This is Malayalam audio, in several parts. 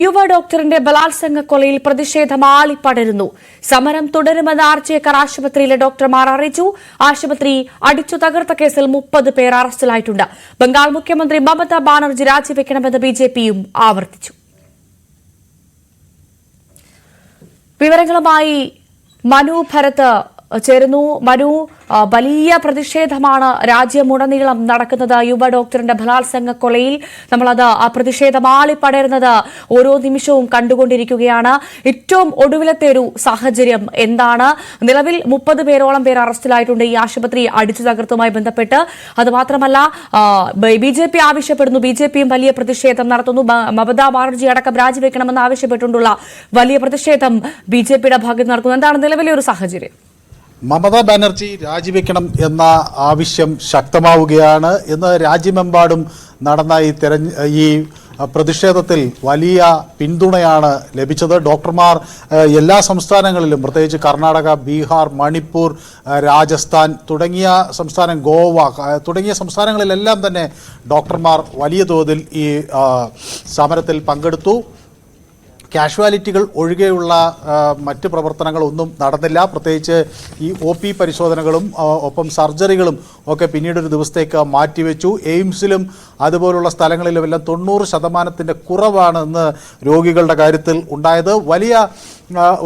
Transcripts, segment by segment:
യുവ ഡോക്ടറിന്റെ ബലാത്സംഗ കൊലയിൽ പ്രതിഷേധം ആളിപ്പടരുന്നു. സമരം തുടരുമെന്ന് ആർജിക്കർ ആശുപത്രിയിലെ ഡോക്ടർമാർ അറിയിച്ചു. ആശുപത്രി അടിച്ചു തകർത്ത കേസിൽ 30 പേർ അറസ്റ്റിലായിട്ടുണ്ട്. ബംഗാൾ മുഖ്യമന്ത്രി മമതാ ബാനർജി രാജിവെക്കണമെന്ന് ബിജെപിയും ആവർത്തിച്ചു. വിവരങ്ങളുമായി മനു ഭരത് ചേരുന്നു. മനു, വലിയ പ്രതിഷേധമാണ് രാജ്യമുടനീളം നടക്കുന്നത്. യുവ ഡോക്ടറിന്റെ ബലാത്സംഗ കൊലയിൽ നമ്മളത് ആ പ്രതിഷേധം ആളിപ്പടരുന്നത് ഓരോ നിമിഷവും കണ്ടുകൊണ്ടിരിക്കുകയാണ്. ഏറ്റവും ഒടുവിലത്തെ ഒരു സാഹചര്യം എന്താണ്? നിലവിൽ 30 പേരോളം പേർ അറസ്റ്റിലായിട്ടുണ്ട് ഈ ആശുപത്രി അടിച്ചു തകർത്തുമായി ബന്ധപ്പെട്ട്. അതുമാത്രമല്ല, ബിജെപി ആവശ്യപ്പെടുന്നു, ബിജെപിയും വലിയ പ്രതിഷേധം നടത്തുന്നു. മമതാ ബാനർജി അടക്കം രാജിവെക്കണമെന്ന് ആവശ്യപ്പെട്ടുകൊണ്ടുള്ള വലിയ പ്രതിഷേധം ബിജെപിയുടെ ഭാഗത്ത് നടക്കുന്നു. എന്താണ് നിലവിലെ ഒരു സാഹചര്യം? മമതാ ബാനർജി രാജിവെക്കണം എന്ന ആവശ്യം ശക്തമാവുകയാണ്. ഇന്ന് രാജ്യമെമ്പാടും നടന്ന ഈ പ്രതിഷേധത്തിൽ വലിയ പിന്തുണയാണ് ലഭിച്ചത്. ഡോക്ടർമാർ എല്ലാ സംസ്ഥാനങ്ങളിലും, പ്രത്യേകിച്ച് കർണാടക, ബീഹാർ, മണിപ്പൂർ, രാജസ്ഥാൻ തുടങ്ങിയ സംസ്ഥാനം, ഗോവ തുടങ്ങിയ സംസ്ഥാനങ്ങളിലെല്ലാം തന്നെ ഡോക്ടർമാർ വലിയ തോതിൽ ഈ സമരത്തിൽ പങ്കെടുത്തു. കാഷ്വാലിറ്റികൾ ഒഴികെയുള്ള മറ്റ് പ്രവർത്തനങ്ങളൊന്നും നടന്നില്ല. പ്രത്യേകിച്ച് ഈ OP പരിശോധനകളും ഒപ്പം സർജറികളും ഒക്കെ പിന്നീടൊരു ദിവസത്തേക്ക് മാറ്റിവെച്ചു. എയിംസിലും അതുപോലുള്ള സ്ഥലങ്ങളിലുമെല്ലാം 90% കുറവാണ് ഇന്ന് രോഗികളുടെ കാര്യത്തിൽ ഉണ്ടായത്. വലിയ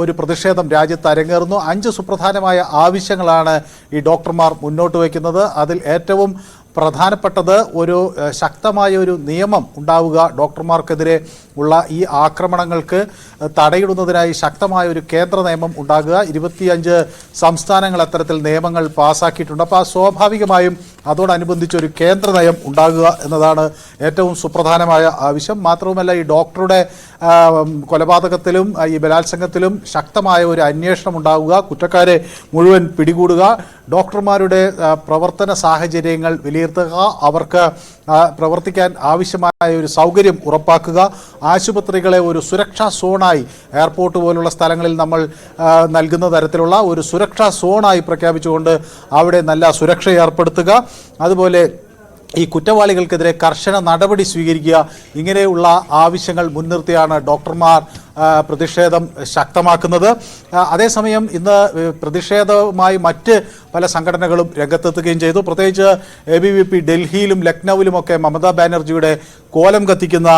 ഒരു പ്രതിഷേധം രാജ്യത്ത് അരങ്ങേറുന്നു. 5 സുപ്രധാനമായ ആവശ്യങ്ങളാണ് ഈ ഡോക്ടർമാർ മുന്നോട്ട് വയ്ക്കുന്നത്. അതിൽ ഏറ്റവും പ്രധാനപ്പെട്ടത് ഒരു ശക്തമായ ഒരു നിയമം ഉണ്ടാവുക, ഡോക്ടർമാർക്കെതിരെ ഉള്ള ഈ ആക്രമണങ്ങൾക്ക് തടയിടുന്നതിനായി ശക്തമായ ഒരു കേന്ദ്ര നിയമം ഉണ്ടാകുക. 25 സംസ്ഥാനങ്ങൾ അത്തരത്തിൽ നിയമങ്ങൾ പാസ്സാക്കിയിട്ടുണ്ട്. അപ്പോൾ സ്വാഭാവികമായും അതോടനുബന്ധിച്ച് ഒരു കേന്ദ്ര നയം ഉണ്ടാകുക എന്നതാണ് ഏറ്റവും സുപ്രധാനമായ ആവശ്യം. മാത്രവുമല്ല, ഈ ഡോക്ടറുടെ കൊലപാതകത്തിലും ഈ ബലാത്സംഗത്തിലും ശക്തമായ ഒരു അന്വേഷണം ഉണ്ടാവുക, കുറ്റക്കാരെ മുഴുവൻ പിടികൂടുക, ഡോക്ടർമാരുടെ പ്രവർത്തന സാഹചര്യങ്ങൾ വിലയിരുത്തുക, അവർക്ക് പ്രവർത്തിക്കാൻ ആവശ്യമായ ഒരു സൗകര്യം ഉറപ്പാക്കുക, ആശുപത്രികളെ ഒരു സുരക്ഷാ സോണായി എയർപോർട്ട് പോലുള്ള സ്ഥലങ്ങളിൽ നമ്മൾ നൽകുന്ന തരത്തിലുള്ള ഒരു സുരക്ഷാ സോണായി പ്രഖ്യാപിച്ചുകൊണ്ട് അവിടെ നല്ല സുരക്ഷ ഏർപ്പെടുത്തുക, അതുപോലെ ഈ കുറ്റവാളികൾക്കെതിരെ കർശന നടപടി സ്വീകരിക്കുക, ഇങ്ങനെയുള്ള ആവശ്യങ്ങൾ മുൻനിർത്തിയാണ് ഡോക്ടർമാർ പ്രതിഷേധം ശക്തമാക്കുന്നത്. അതേസമയം ഇന്ന് പ്രതിഷേധവുമായി മറ്റ് പല സംഘടനകളും രംഗത്തെത്തുകയും ചെയ്തു. പ്രത്യേകിച്ച് ABVP ഡൽഹിയിലും ലക്നൌവിലുമൊക്കെ മമതാ ബാനർജിയുടെ കോലം കത്തിക്കുന്ന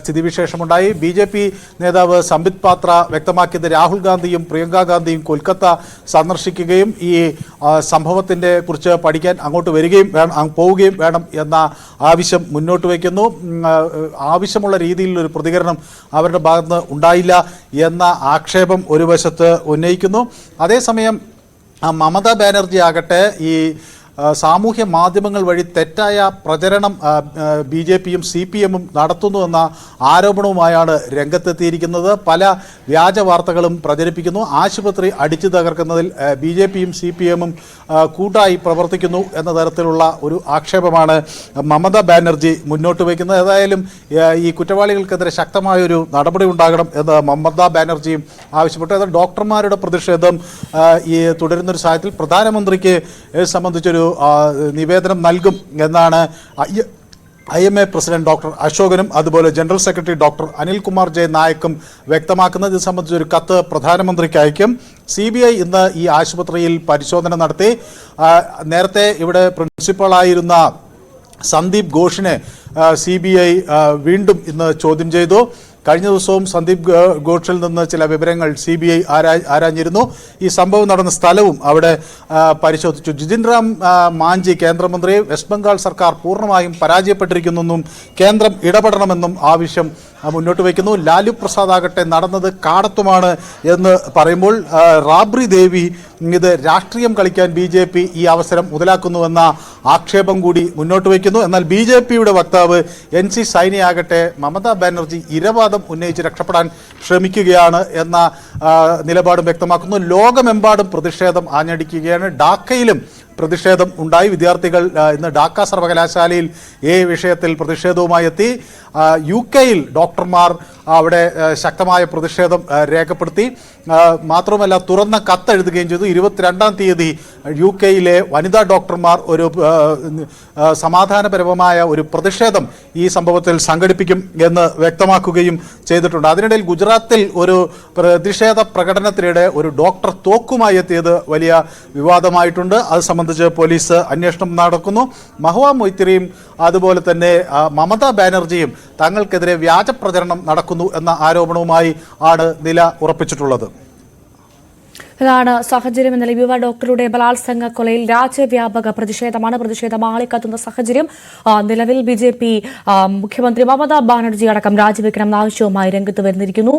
സ്ഥിതിവിശേഷമുണ്ടായി. BJP നേതാവ് സംബിത് പാത്ര വ്യക്തമാക്കിയത് രാഹുൽ ഗാന്ധിയും പ്രിയങ്ക ഗാന്ധിയും കൊൽക്കത്ത സന്ദർശിക്കുകയും ഈ സംഭവത്തിൻ്റെ കുറിച്ച് പഠിക്കാൻ അങ്ങോട്ട് പോവുകയും വേണം എന്ന ആവശ്യം മുന്നോട്ട് വയ്ക്കുന്നു. ആവശ്യമുള്ള രീതിയിലൊരു പ്രതികരണം അവരുടെ ഭാഗത്തുനിന്ന് ഉണ്ടായില്ല എന്ന ആക്ഷേപം ഒരു വശത്ത് ഉന്നയിക്കുന്നു. അതേസമയം മമതാ ബാനർജി ആകട്ടെ ഈ സാമൂഹ്യ മാധ്യമങ്ങൾ വഴി തെറ്റായ പ്രചരണം BJPയും CPMും നടത്തുന്നുവെന്ന ആരോപണവുമായാണ് രംഗത്തെത്തിയിരിക്കുന്നത്. പല വ്യാജ വാർത്തകളും പ്രചരിപ്പിക്കുന്നു. ആശുപത്രി അടിച്ചു തകർക്കുന്നതിൽ BJPയും CPMും കൂട്ടായി പ്രവർത്തിക്കുന്നു എന്ന തരത്തിലുള്ള ഒരു ആക്ഷേപമാണ് മമതാ ബാനർജി മുന്നോട്ട് വയ്ക്കുന്നത്. ഏതായാലും ഈ കുറ്റവാളികൾക്കെതിരെ ശക്തമായൊരു നടപടി ഉണ്ടാകണം എന്ന് മമതാ ബാനർജിയും ആവശ്യപ്പെട്ടു. എന്നാൽ ഡോക്ടർമാരുടെ പ്രതിഷേധം ഈ തുടരുന്നൊരു സാഹചര്യത്തിൽ പ്രധാനമന്ത്രിക്ക് സംബന്ധിച്ചൊരു നിവേദനം നൽകും എന്നാണ് IMA പ്രസിഡന്റ് ഡോക്ടർ അശോകനും അതുപോലെ general secretary doctor Anilkumar J നായക്കും വ്യക്തമാക്കുന്നത്. ഇത് സംബന്ധിച്ചൊരു കത്ത് പ്രധാനമന്ത്രിക്ക് അയക്കും. CBI ഇന്ന് ഈ ആശുപത്രിയിൽ പരിശോധന നടത്തി. നേരത്തെ ഇവിടെ പ്രിൻസിപ്പളായിരുന്ന സന്ദീപ് ഘോഷിനെ CBI വീണ്ടും ഇന്ന് ചോദ്യം ചെയ്തു. കഴിഞ്ഞ ദിവസവും സന്ദീപ് ഘോഷിൽ നിന്ന് ചില വിവരങ്ങൾ CBI ആരാഞ്ഞിരുന്നു. ഈ സംഭവം നടന്ന സ്ഥലവും അവിടെ പരിശോധിച്ചു. ജിതിൻ റാം മാഞ്ചി കേന്ദ്രമന്ത്രി, വെസ്റ്റ് ബംഗാൾ സർക്കാർ പൂർണ്ണമായും പരാജയപ്പെട്ടിരിക്കുന്നെന്നും കേന്ദ്രം ഇടപെടണമെന്നും ആവശ്യം മുന്നോട്ട് വയ്ക്കുന്നു. ലാലു പ്രസാദ് ആകട്ടെ നടന്നത് കാടത്വമാണ് എന്ന് പറയുമ്പോൾ റാബ്രി ദേവി ഇത് രാഷ്ട്രീയം കളിക്കാൻ BJP ഈ അവസരം മുതലാക്കുന്നുവെന്ന ആക്ഷേപം കൂടി മുന്നോട്ട് വയ്ക്കുന്നു. എന്നാൽ BJPയുടെ വക്താവ് NC സൈനി ആകട്ടെ മമതാ ബാനർജി ഇരവാദം ഉന്നയിച്ച് രക്ഷപ്പെടാൻ ശ്രമിക്കുകയാണ് എന്ന നിലപാടും വ്യക്തമാക്കുന്നു. ലോകമെമ്പാടും പ്രതിഷേധം ആഞ്ഞടിക്കുകയാണ്. ഢാക്കയിലും പ്രതിഷേധം ഉണ്ടായി. വിദ്യാർത്ഥികൾ ഇന്ന് ഢാക്ക സർവകലാശാലയിൽ ഈ വിഷയത്തിൽ പ്രതിഷേധവുമായി എത്തി. UK ഡോക്ടർമാർ അവിടെ ശക്തമായ പ്രതിഷേധം രേഖപ്പെടുത്തി. മാത്രമല്ല തുറന്ന കത്തെഴുതുകയും ചെയ്തു. 22-ാം തീയതി UK-യിലെ വനിതാ ഡോക്ടർമാർ ഒരു സമാധാനപരമായ ഒരു പ്രതിഷേധം ഈ സംഭവത്തിൽ സംഘടിപ്പിക്കും എന്ന് വ്യക്തമാക്കുകയും ചെയ്തിട്ടുണ്ട്. അതിനിടയിൽ ഗുജറാത്തിൽ ഒരു പ്രതിഷേധ പ്രകടനത്തിനിടെ ഒരു ഡോക്ടർ തോക്കുമായി എത്തിയത് വലിയ വിവാദമായിട്ടുണ്ട്. അത് സംബന്ധിച്ച് പോലീസ് അന്വേഷണം നടക്കുന്നു. മഹുവ മൊയ്ത്തിരിയും അതുപോലെ തന്നെ മമതാ ബാനർജിയും തങ്ങൾക്കെതിരെ വ്യാജ പ്രചരണം നടക്കുന്നു എന്ന ആരോപണവുമായി ആണ് നില ഉറപ്പിച്ചിട്ടുള്ളത്. ഇതാണ് സാഹചര്യം. ഇന്നലെ യുവ ഡോക്ടറുടെ ബലാത്സംഗ കൊലയിൽ രാജ്യവ്യാപക പ്രതിഷേധമാണ്. പ്രതിഷേധം ആളിക്കത്തുന്ന സാഹചര്യം. നിലവിൽ BJP മുഖ്യമന്ത്രി മമതാ ബാനർജി അടക്കം രാജിവെക്കണമെന്ന ആവശ്യവുമായി രംഗത്ത് വരുന്നിരിക്കുന്നു.